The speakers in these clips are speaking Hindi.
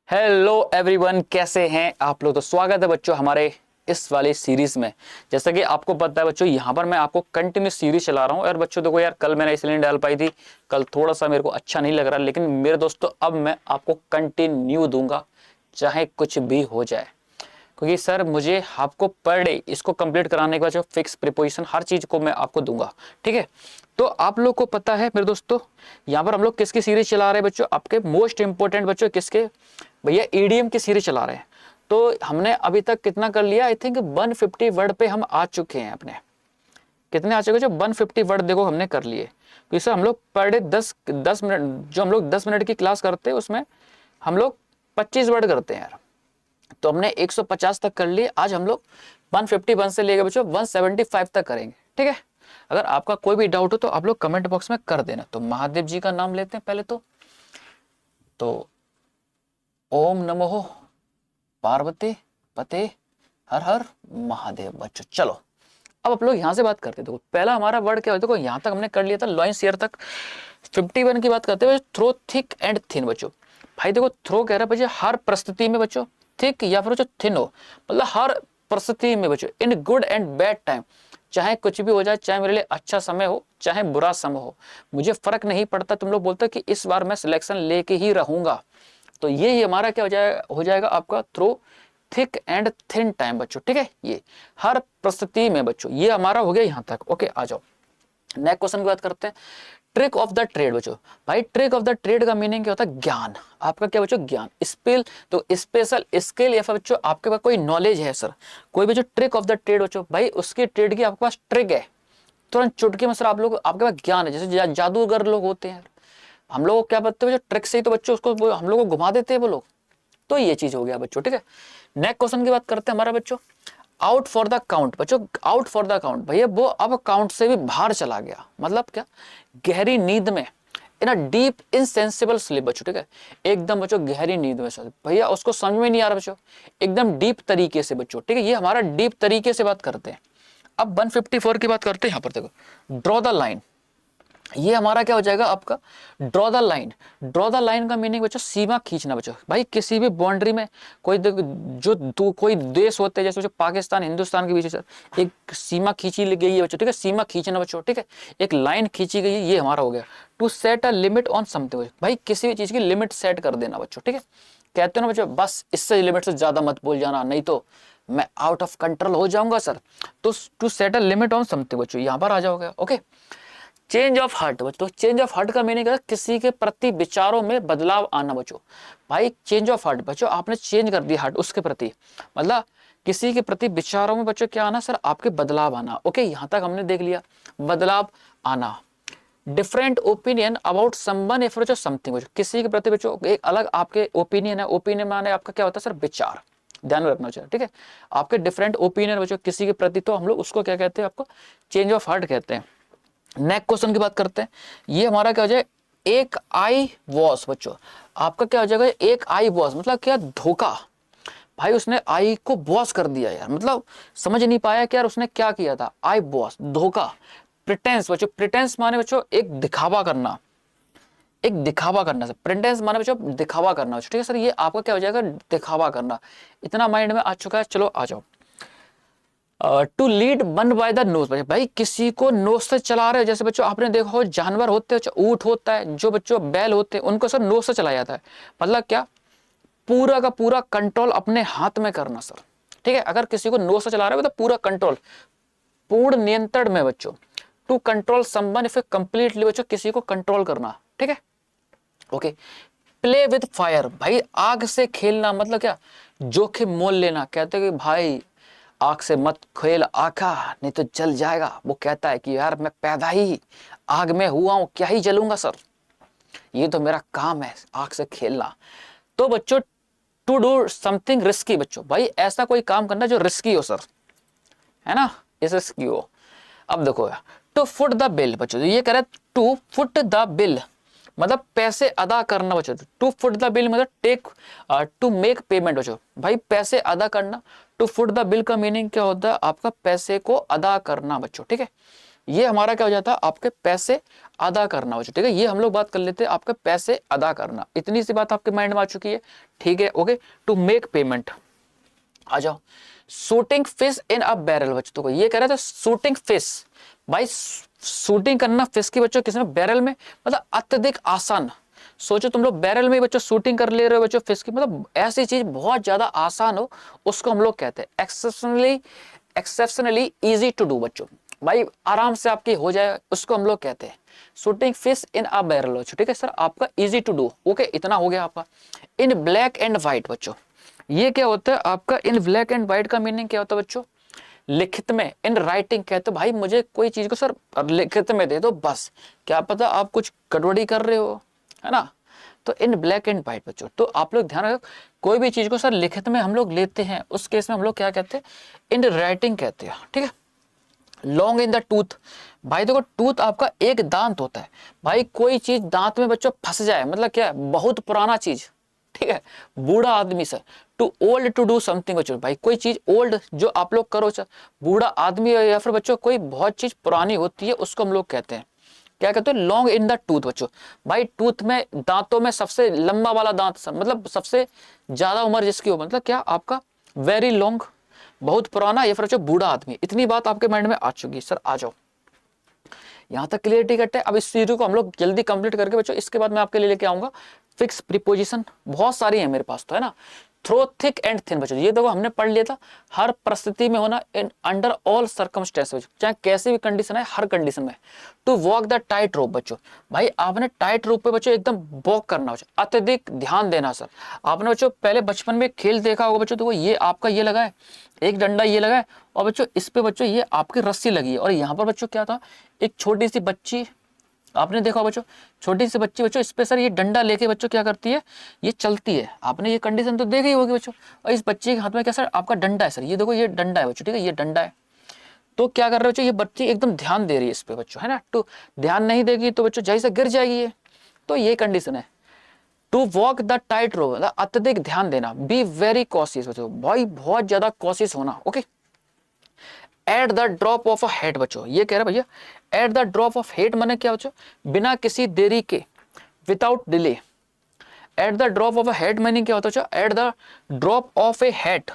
हेलो एवरीवन, कैसे हैं आप लोग। तो स्वागत है बच्चों हमारे इस वाली सीरीज में। जैसा कि आपको पता है बच्चों, यहाँ पर मैं आपको कंटिन्यू सीरीज चला रहा हूँ। और बच्चों देखो यार, कल मैंने इसलिए नहीं डाल पाई थी, कल थोड़ा सा मेरे को अच्छा नहीं लग रहा, लेकिन मेरे दोस्तों अब मैं आपको कंटिन्यू दूंगा चाहे कुछ भी हो जाए। क्योंकि सर मुझे आपको पर डे इसको कंप्लीट कराने के बाद जो फिक्स प्रिपोजिशन हर चीज को मैं आपको दूंगा, ठीक है। तो आप लोग को पता है मेरे दोस्तों, यहाँ पर हम लोग किसकी सीरीज चला रहे हैं बच्चों, आपके मोस्ट इंपोर्टेंट बच्चों किसके, भैया ईडीएम की सीरीज चला रहे हैं। तो हमने अभी तक कितना कर लिया, आई थिंक 150 वर्ड पे हम आ चुके हैं अपने। कितने आ चुके, जो 150 वर्ड देखो हमने कर लिए। तो इससे हम लोग पर डे 10 मिनट, जो हम लोग 10 मिनट की क्लास करते हैं उसमें हम लोग 25 वर्ड करते हैं यार। तो हमने 150 तक कर लिए, आज हम लोग 151 से लेकर बच्चों 175 तक करेंगे, ठीक है। अगर आपका कोई भी डाउट हो तो आप लोग कमेंट बॉक्स में कर देना। तो महादेव जी का नाम लेते हैं पहले तो ओम नमो पार्वती पते हर हर महादेव। बच्चों चलो अब आप लोग यहां से बात करते हैं। देखो पहला हमारा वर्ड क्या है, देखो यहां तक हमने कर लिया था लॉइंस ईयर तक। 51 की बात करते हैं, थ्रो थिक एंड थिन। बच्चों भाई देखो, थ्रो कह रहा है बच्चों हर परिस्थिति में, बच्चों थिक या फिर बच्चों थिन हो, मतलब हर परिस्थिति में बच्चों, in good and bad time, चाहे कुछ भी हो जाए, चाहे मेरे लिए अच्छा समय हो चाहे बुरा समय हो, मुझे फर्क नहीं पड़ता। तुम लोग बोलते कि इस बार मैं सिलेक्शन लेके ही रहूंगा। तो ये हमारा क्या हो जाएगा आपका through thick and thin time बच्चों, ठीक है। ये हर परिस्थिति में बच्चों, ये हमारा हो गया यहां तक। ओके आ जाओ नेक्स्ट क्वेश्चन की बात करते हैं। ट्रिक ऑफ द ट्रेड बच्चों, भाई ट्रिक ऑफ द ट्रेड का मीनिंग क्या होता है, ज्ञान। आपका क्या बच्चों, ज्ञान। स्किल तो स्पेशल स्किल, या फिर बच्चों आपके पास कोई नॉलेज है सर, कोई बच्चों ट्रिक ऑफ द ट्रेड बच्चों, भाई उसकी ट्रेड की आपके पास ट्रिक है, तुरंत चुटकी में सर आप लोग आपके पास ज्ञान है। जैसे जादूगर लोग होते हैं, हम लोग को क्या पता है ट्रिक से ही तो बच्चों उसको हम लोग को घुमा देते हैं वो लोग। तो ये चीज हो गया बच्चों, ठीक है। नेक्स्ट क्वेश्चन की बात करते हैं हमारा बच्चों, आउट फॉर द काउंट। बच्चों आउट फॉर द काउंट, भैया वो अब काउंट से भी बाहर चला गया, मतलब क्या, गहरी नींद में, इन अ डीप इनसेंसिबल स्लीप बच्चों, ठीक है। एकदम बच्चों गहरी नींद में, भैया उसको समझ में नहीं आ रहा बच्चों, एकदम डीप तरीके से बच्चों, ठीक है। ये हमारा डीप तरीके से बात करते हैं। अब 154 की बात करते हैं। यहाँ पर देखो ड्रॉ द लाइन, ये हमारा क्या हो जाएगा आपका, draw the line. Draw the line का मीनिंग बच्चों सीमा खींचना बच्चों, भाई किसी भी बाउंड्री में कोई जो कोई देश होते हैं, जैसे पाकिस्तान हिंदुस्तान के बीच सर एक सीमा खींची गई है बच्चों, ठीक है। सीमा खींचना बच्चों, ठीक है, एक लाइन खींची गई है, ये हमारा हो गया। To set a limit on something, भाई किसी भी चीज की लिमिट सेट कर देना बच्चों, ठीक है। कहते हो ना बच्चों, बस इससे लिमिट से ज्यादा मत बोल जाना, नहीं तो मैं आउट ऑफ कंट्रोल हो जाऊंगा सर। तो to set a limit on something बच्चों, यहां पर आ जाओगे। ओके चेंज ऑफ हार्ट बच्चों, चेंज ऑफ हार्ट का मीनिंग क्या है, किसी के प्रति विचारों में बदलाव आना बच्चों। भाई चेंज ऑफ हार्ट बच्चों, आपने चेंज कर दिया हार्ट उसके प्रति, मतलब किसी के प्रति विचारों में बच्चों क्या आना सर, आपके बदलाव आना। ओके यहां तक हमने देख लिया, बदलाव आना। डिफरेंट ओपिनियन अबाउट समवन या फिर जो समथिंग बच्चों, किसी के प्रति बच्चों एक अलग आपके ओपिनियन है। ओपिनियन माने आपका क्या होता है सर, विचार, ध्यान में रखना चाहिए, ठीक है। आपके डिफरेंट ओपिनियन बच्चों किसी के प्रति, तो हम लोग उसको क्या कहते हैं, आपको चेंज ऑफ हार्ट कहते हैं। नेक्स्ट क्वेश्चन की बात करते हैं। ये हमारा क्या हो जाए, एक आई वॉश बच्चों, आपका क्या हो जाएगा, एक आई वॉश मतलब क्या, धोखा। भाई उसने आई को बॉस कर दिया यार, मतलब समझ नहीं पाया कि यार उसने क्या किया था, आई बॉस धोखा। प्रिटेंस बच्चों, प्रिटेंस माने बच्चों एक दिखावा करना, एक दिखावा करना सर। प्रिटेंस माने बच्चों दिखावा करना, ठीक है सर। ये आपका क्या हो जाएगा, दिखावा करना। इतना माइंड में आ चुका है, चलो आ जाओ। To lead one by the nose, भाई किसी को नोज से चला रहे हो। जैसे बच्चों आपने देखा हो जानवर होते हैं, ऊंट होता है, जो बच्चों बैल होते हैं, उनको सर नोज से चलाया जाता है। मतलब क्या, पूरा का पूरा कंट्रोल अपने हाथ में करना सर, ठीक है। अगर किसी को नोज से चला रहे हो तो पूरा कंट्रोल, पूर्ण नियंत्रण में बच्चों। To control someone if completely बच्चों, किसी को कंट्रोल करना, ठीक है। ओके प्ले विद फायर, भाई आग से खेलना, मतलब क्या, जोखिम मोल लेना। कहते हैं कि भाई आग से मत खेल आका, नहीं तो जल जाएगा। वो कहता है कि यार मैं पैदा ही आग में हुआ हूं, क्या ही जलूंगा सर, ये तो मेरा काम है आग से खेलना। तो बच्चों टू डू समथिंग रिस्की बच्चों, भाई ऐसा कोई काम करना जो रिस्की हो सर, है ना, इस रिस्की हो। अब देखो टू फुट द बिल बच्चों, ये कह रहे टू फुट द बिल, मतलब पैसे अदा करना बच्चों। टू फुट द बिल मतलब टेक टू मेक पेमेंट बच्चों, भाई पैसे अदा करना। टू फुट द बिल का मीनिंग क्या होता है आपका, पैसे को अदा करना बच्चों, ठीक है। ये हमारा क्या हो जाता है, आपके पैसे अदा करना बच्चों, ठीक है। ये हम लोग बात कर लेते हैं आपके पैसे अदा करना, इतनी सी बात आपके माइंड में आ चुकी है, ठीक है, ओके। टू मेक पेमेंट, आ जाओ। Shooting fish in a barrel, बच्चों को ये कह रहे थे शूटिंग फिश, भाई शूटिंग करना फिश की बच्चों किसमें, बैरल में, मतलब अत्यधिक आसान। सोचो तुम लोग बैरल में बच्चों शूटिंग कर ले रहे हो बच्चों फिश की, मतलब ऐसी चीज बहुत ज्यादा आसान हो, उसको हम लोग कहते हैं एक्सेप्शनली इजी टू डू बच्चों, भाई आराम से आपकी हो जाए, उसको हम लोग कहते हैं shooting fish in a barrel बच्चों, ठीक है सर, आपका इजी टू डू, ओके, इतना हो गया आपका। इन ब्लैक एंड व्हाइट बच्चों, ये क्या होता है आपका, इन ब्लैक एंड व्हाइट का मीनिंग क्या होता है बच्चों, लिखित में, इन राइटिंग कहते हो, भाई मुझे कोई चीज को सर लिखित में दे दो बस, क्या पता आप कुछ गड़बड़ी कर रहे हो, है ना। तो इन ब्लैक एंड व्हाइट बच्चों, तो आप लोग ध्यान रखो, कोई भी चीज को सर लिखित में हम लोग लेते हैं, उस केस में हम लोग क्या कहते हैं, इन राइटिंग कहते हैं, ठीक है। लॉन्ग इन द टूथ, भाई देखो टूथ आपका एक दांत होता है, भाई कोई चीज दांत में बच्चों फंस जाए मतलब क्या है, बहुत पुराना चीज, ठीक है, बूढ़ा आदमी sir. Too old to do something बच्चों, भाई कोई चीज ओल्ड जो आप लोग करो, बूढ़ा आदमी या फिर बच्चों कोई बहुत चीज पुरानी होती है, उसको हम लोग कहते हैं, क्या कहते हैं, लॉन्ग इन द टूथ बच्चों, भाई टूथ में, दांतों में सबसे लंबा वाला दांत सर, मतलब सबसे ज्यादा उम्र जिसकी हो, मतलब क्या आपका वेरी लॉन्ग, बहुत पुराना, या फिर बच्चों बूढ़ा आदमी, इतनी बात आपके माइंड में आ चुकी सर। आ जाओ, यहां तक क्लियरिटी कट है। अब इस सीरीज को हम लोग जल्दी कंप्लीट करके बच्चों, इसके बाद मैं आपके लिए लेके आऊंगा फिक्स प्रीपोजिशन, बहुत सारी है मेरे पास तो, है ना। थ्रो थिक एंड थिन बच्चों, ये देखो हमने पढ़ लिया था, हर परिस्थिति में होना, इन अंडर ऑल सर्कमस्टेंसेस, चाहे कैसी भी कंडीशन है, हर कंडीशन में। To walk the tight rope बच्चों, भाई आपने टाइट रोप पे बच्चों एकदम वॉक करना बच्चों, अत्यधिक ध्यान देना सर। आपने बच्चों पहले बचपन में खेल देखा होगा बच्चों, तो ये आपका ये लगा है, एक डंडा ये लगा है, और बच्चों इस पे बच्चों ये आपकी रस्सी लगी है, और यहाँ पर बच्चों क्या था, एक छोटी सी बच्ची, आपने देखा बच्चों, छोटी सी बच्ची बच्चों इस पे सर ये डंडा लेके बच्चों क्या करती है, ये चलती है, आपने ये कंडीशन तो देखी होगी बच्चों। और इस बच्चे के हाथ में क्या सर, आपका डंडा है सर, ये देखो ये डंडा है बच्चों, ठीक है, ये डंडा है। तो क्या कर रहे हो बच्चों, ये बच्ची एकदम ध्यान दे रही है इस पे बच्चों, है ना। तो ध्यान नहीं देगी तो बच्चों जैसे गिर जाएगी ये, तो ये कंडीशन है। To walk the tight rope, अत्यधिक ध्यान देना। बी वेरी कॉशियस बच्चों, भाई बहुत ज्यादा कॉशियस होना, okay. At the drop of a head बच्चों, ये कह रहे भैया at the drop of head माने क्या बच्चों, बिना किसी देरी के, without delay. At the drop of a head meaning क्या होता है, at the drop of A head,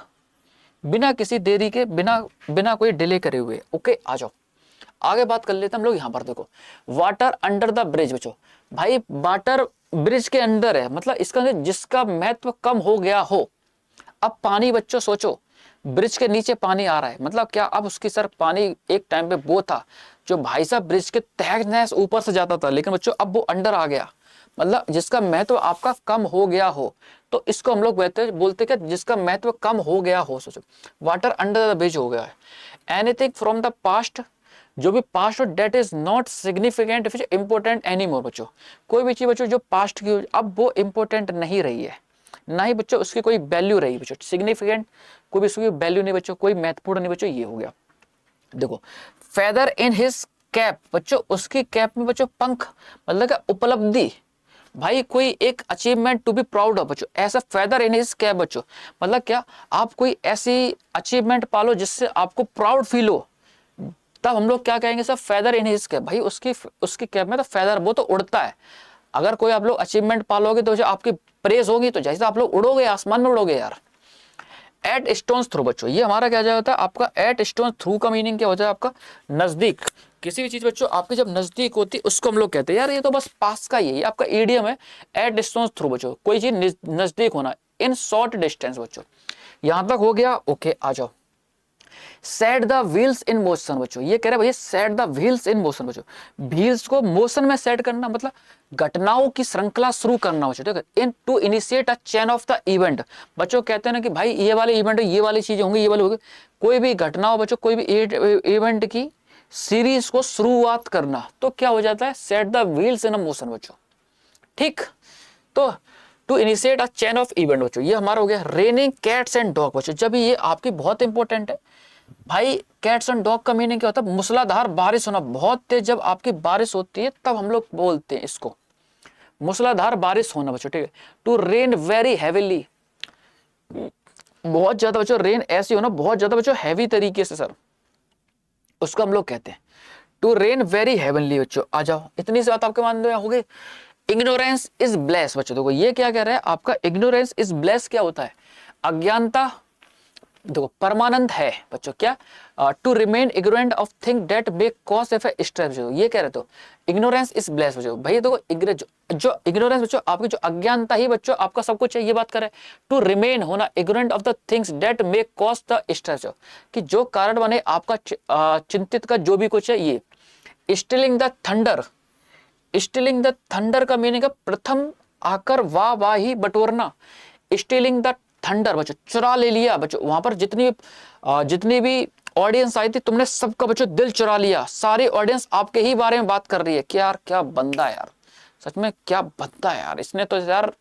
बिना किसी देरी के, बिना कोई डिले करे हुए, ओके। आ जाओ आगे बात कर लेते हैं हम लोग। यहाँ पर देखो वाटर अंडर द ब्रिज बच्चों, भाई वाटर ब्रिज के अंदर है, मतलब इसका जिसका महत्व कम हो गया हो। अब पानी बच्चों सोचो, ब्रिज के नीचे पानी आ रहा है, मतलब क्या, अब उसकी सर पानी एक टाइम पे वो था जो भाई साहब ब्रिज के तहत नहस ऊपर से जाता था, लेकिन बच्चों अब वो अंडर आ गया, मतलब जिसका महत्व आपका कम हो गया हो, तो इसको हम लोग बोलते कि जिसका महत्व कम हो गया हो। सोचो वाटर अंडर द ब्रिज हो गया है। एनीथिंग फ्रॉम द पास्ट, जो भी पास्ट हो, that is not significant which important any more बच्चों, कोई भी चीज बच्चों जो पास्ट की अब वो इंपोर्टेंट नहीं रही है, ना ही बच्चों उसकी कोई वैल्यू रही बच्चों, सिग्निफिकेंट कोई भी उसकी वैल्यू नहीं बच्चों, कोई महत्वपूर्ण नहीं बच्चों, ये हो गया। देखो फेदर इन हिज कैप बच्चों, उसकी कैप में बच्चों पंख, मतलब क्या उपलब्धि, भाई कोई एक achievement to be proud of बच्चों, ऐसा फेदर इन हिज कैप बच्चों, मतलब क्या आप कोई ऐसी अचीवमेंट पालो जिससे आपको प्राउड फील हो, तब हम लोग क्या कहेंगे sir, feather in his cap, भाई उसकी कैप में तो फेदर, वो तो उड़ता है। अगर कोई आप लोग अचीवमेंट पालोगे तो जो आपकी प्रेज होगी, तो जैसे आप लोग उड़ोगे, आसमान में उड़ोगे यार। एट स्टोन्स थ्रू बच्चों, ये हमारा क्या जाता है आपका, एट स्टोन्स थ्रू का मीनिंग क्या होता है आपका, नजदीक, किसी भी चीज बच्चों आपकी जब नजदीक होती है उसको हम लोग कहते हैं, यार ये तो बस पास का ही है, आपका ईडियम है। एट स्टोन्स थ्रू बच्चों, कोई चीज नजदीक होना, इन शॉर्ट डिस्टेंस बच्चों, यहां तक हो गया, ओके। आ जाओ set the wheels in motion बच्चों, ये कह रहे भैया set the wheels in motion बच्चों, व्हील्स को मोशन में सेट करना, मतलब घटनाओं की श्रृंखला शुरू करना बच्चों, ठीक है। In to initiate a chain of the event, बच्चों कहते हैं ना कि भाई ये वाले इवेंट, ये वाली चीजें होंगी, ये वाले होंगे, कोई भी घटना हो बच्चों, कोई भी इवेंट की सीरीज को शुरुआत करना, तो क्या हो जाता है, set the wheels in a motion बच्चों, ठीक। तो to initiate a chain of event बच्चों, ये हमारा हो गया। रेनिंग कैट्स एंड डॉग बच्चों, जब ये आपकी बहुत इंपॉर्टेंट है भाई, कैट्स एंड डॉग का मीनिंग क्या होता है, मूसलाधार बारिश होना, बहुत तेज जब आपकी बारिश होती है तब हम लोग बोलते हैं इसको मूसलाधार बारिश होना बच्चों, ठीक है। टू रेन वेरी हैवीली, बहुत ज्यादा बच्चों, रेन ऐसी होना बहुत ज्यादा बच्चों हैवी तरीके से सर, उसको हम लोग कहते हैं। टू रेन वेरी हेवनली बच्चों, आ जाओ, इतनी सी बात आपके मान में हो गई। इग्नोरेंस इज ब्लेस बच्चों, देखो ये क्या कह रहा है आपका, इग्नोरेंस इज ब्लेस क्या होता है, अज्ञानता देखो परमानंद है बच्चों, क्या to remain ignorant of thing that make cause of stress, ये कह रहे तो इग्नोरेंस इज ब्लेस बच्चों। भाई देखो जो इग्नोरेंस बच्चों आपकी जो अज्ञानता ही बच्चों आपका सब कुछ है, ये बात करे। टू रिमेन होना ignorant of the things that make cause the stress, कि जो कारण बने आपका चिंतित का जो भी कुछ है, ये stealing the thunder, stealing the thunder का मीनिंग है प्रथम आकर वाह ही बटोरना, स्टीलिंग द थंडर बच्चों चुरा ले लिया बच्चों, वहां पर जितनी भी ऑडियंस आई थी तुमने सबका बच्चों दिल चुरा लिया, सारी ऑडियंस आपके ही बारे में बात कर रही है कि यार क्या बंदा है यार, सच में क्या बंदा है यार, इसने तो यार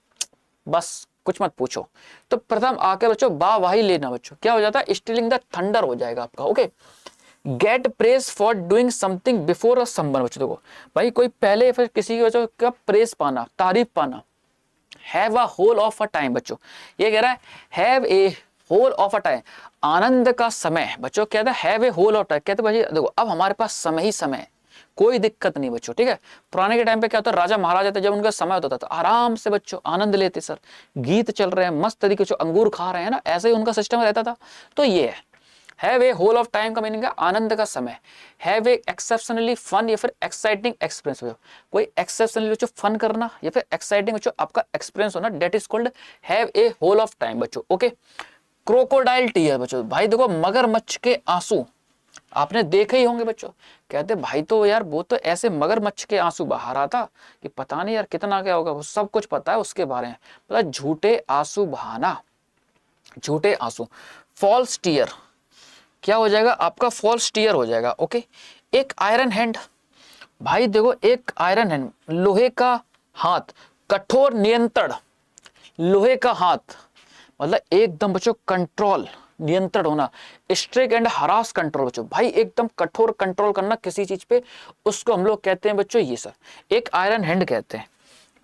बस कुछ मत पूछो। तो प्रथम आके बच्चों वाही लेना बच्चों, क्या हो जाता है, स्टीलिंग द थंडर हो जाएगा आपका। Okay, get praise for doing something before a someone बच्चों, देखो भाई कोई पहले फिर किसी की बच्चों का प्रेज पाना, तारीफ पाना। Have a whole of a time बच्चों, ये कह रहा है have a whole of a time, आनंद का समय बच्चों, कहता है have a whole of time, कहते भाई देखो अब हमारे पास समय ही समय है, कोई दिक्कत नहीं बच्चों, ठीक है। पुराने के टाइम पे क्या होता है, राजा महाराजा थे जब उनका समय होता था तो आराम से बच्चों आनंद लेते, सर गीत चल रहे हैं मस्त तरीके से, अंगूर खा रहे हैं ना, ऐसे ही उनका सिस्टम रहता था। तो ये है have a whole of time का मीनिंग है आनंद का समय, हैव ए एक्सेप्शनली फन या फिर एक्साइटिंग एक्सपीरियंस, कोई एक्सेप्शनली बच्चों फन करना या फिर एक्साइटिंग बच्चों आपका एक्सपीरियंस होना, that is called have a whole of time बच्चों। ओके, क्रोकोडाइल टीयर बच्चों, भाई देखो मगरमच्छ के आंसू आपने देखे ही होंगे बच्चों, कहते भाई तो यार वो तो ऐसे मगरमच्छ के आंसू बहा रहा था कि पता नहीं यार कितना क्या होगा, वो सब कुछ पता है उसके बारे में, पता झूठे आंसू बहाना, झूठे आंसू। फॉल्स टीयर क्या हो जाएगा आपका, फॉल्स टीयर हो जाएगा। ओके, एक आयरन हैंड, भाई देखो एक आयरन हैंड लोहे का हाथ, कठोर नियंत्रण, लोहे का हाथ मतलब एकदम बच्चों कंट्रोल, नियंत्रण होना, स्ट्रिक्ट एंड हरास कंट्रोल बच्चों, भाई एकदम कठोर कंट्रोल करना किसी चीज पे, उसको हम लोग कहते हैं बच्चों ये सर एक आयरन हैंड कहते हैं।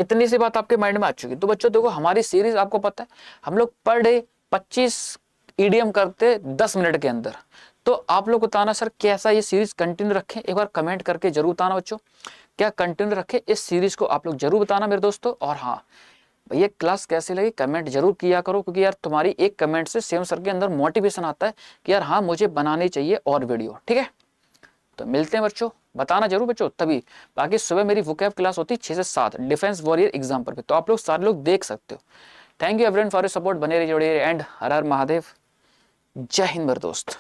इतनी सी बात आपके माइंड में आ चुकी। तो बच्चों देखो हमारी सीरीज आपको पता है हम लोग पर डे 25 ईडीएम करते 10 मिनट के अंदर। तो आप लोग बताना सर कैसा ये सीरीज कंटिन्यू रखें, एक बार कमेंट करके जरूर बताना बच्चों, क्या कंटिन्यू रखें इस सीरीज को, आप लोग जरूर बताना मेरे दोस्तों। और हाँ भैया क्लास कैसी लगी कमेंट जरूर किया करो, क्योंकि यार तुम्हारी एक कमेंट से सेम सर के अंदर मोटिवेशन आता है कि यार हाँ मुझे बनानी चाहिए और वीडियो, ठीक है। तो मिलते हैं बच्चों, बताना जरूर बच्चों तभी। बाकी सुबह मेरी वोकैब क्लास होती है 6 से 7 डिफेंस वॉरियर एग्जाम पर, तो आप लोग सारे लोग देख सकते हो। Thank you everyone for your support, बने रहिए जोड़िए एंड हर हर महादेव, जय हिंद मेरे दोस्त।